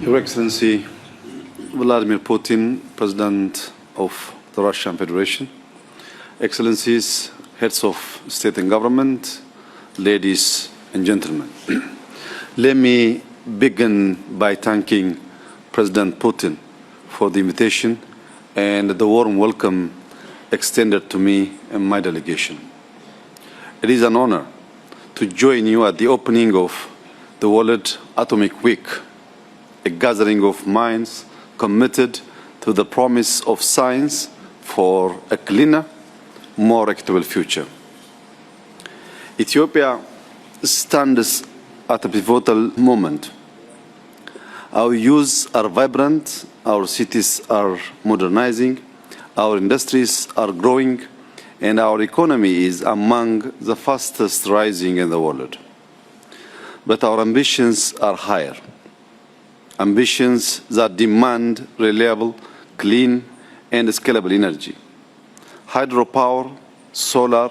Your Excellency Vladimir Putin, President of the Russian Federation, Excellencies, Heads of State and Government, ladies and gentlemen. Let me begin by thanking President Putin for the invitation and the warm welcome extended to me and my delegation. It is an honor to join you at the opening of the World Atomic Week, a gathering of minds committed to the promise of science for a cleaner, more equitable future. Ethiopia stands at a pivotal moment. Our youths are vibrant, our cities are modernizing, our industries are growing, and our economy is among the fastest rising in the world. But our ambitions are higher. Ambitions that demand reliable, clean, and scalable energy. Hydropower, solar,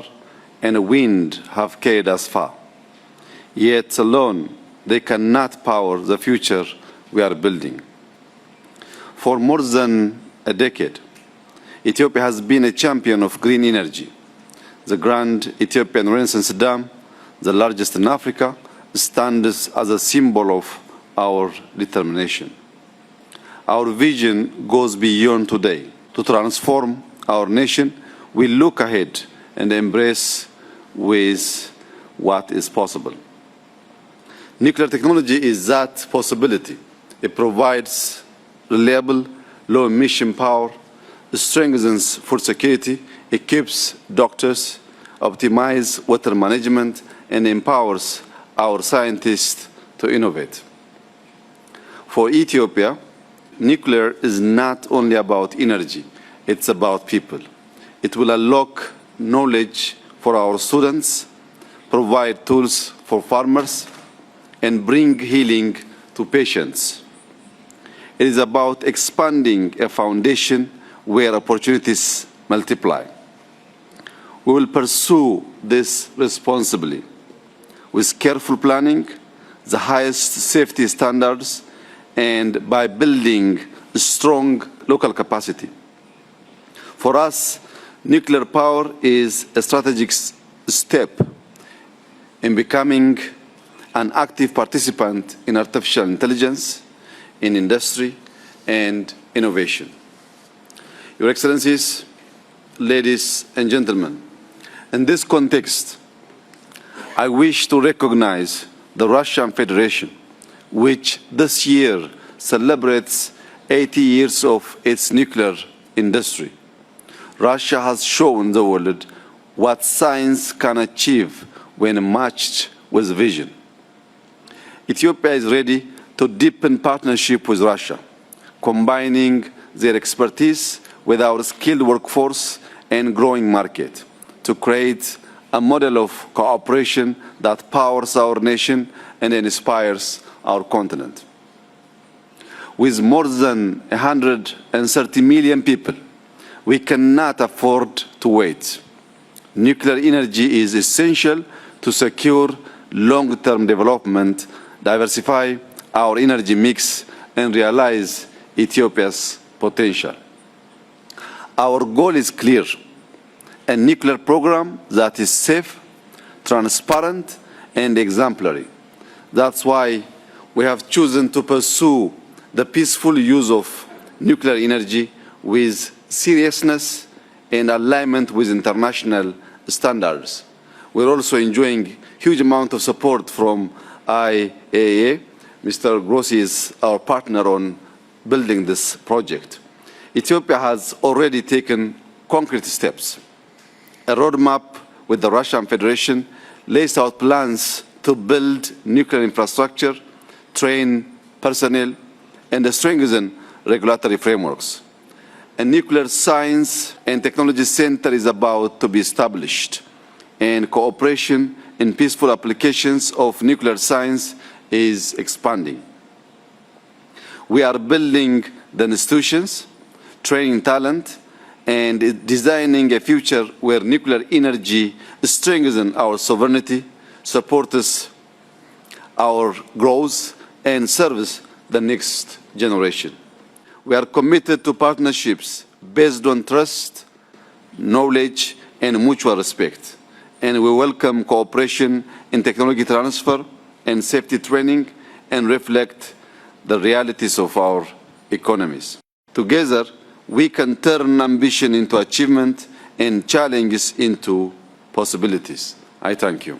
and wind have carried us far. Yet alone, they cannot power the future we are building. For more than a decade, Ethiopia has been a champion of green energy. The Grand Ethiopian Renaissance Dam, the largest in Africa, stands as a symbol of our determination. Our vision goes beyond today. To transform our nation, we look ahead and embrace with what is possible. Nuclear technology is that possibility. It provides reliable, low-emission power, strengthens food security, equips doctors, optimizes water management, and empowers our scientists to innovate. For Ethiopia, nuclear is not only about energy, it's about people. It will unlock knowledge for our students, provide tools for farmers, and bring healing to patients. It is about expanding a foundation where opportunities multiply. We will pursue this responsibly, with careful planning, the highest safety standards, and by building a strong local capacity. For us, nuclear power is a strategic step in becoming an active participant in artificial intelligence, in industry, and innovation. Your Excellencies, ladies and gentlemen, in this context, I wish to recognize the Russian Federation, which this year celebrates 80 years of its nuclear industry. Russia has shown the world what science can achieve when matched with vision. Ethiopia is ready to deepen partnership with Russia, combining their expertise with our skilled workforce and growing market to create a model of cooperation that powers our nation and inspires our continent. With more than 130 million people, we cannot afford to wait. Nuclear energy is essential to secure long-term development, diversify our energy mix, and realize Ethiopia's potential. Our goal is clear: a nuclear program that is safe, transparent, and exemplary. That's why we have chosen to pursue the peaceful use of nuclear energy with seriousness and alignment with international standards. We're also enjoying huge amount of support from IAEA. Mr. Grossi is our partner on building this project. Ethiopia has already taken concrete steps. A roadmap with the Russian Federation lays out plans to build nuclear infrastructure, train personnel, and strengthen regulatory frameworks. A nuclear science and technology center is about to be established, and cooperation in peaceful applications of nuclear science is expanding. We are building the institutions, training talent, and designing a future where nuclear energy strengthens our sovereignty, supports our growth, and serves the next generation. We are committed to partnerships based on trust, knowledge, and mutual respect. And we welcome cooperation in technology transfer and safety training and reflect the realities of our economies. Together, we can turn ambition into achievement and challenges into possibilities. I thank you.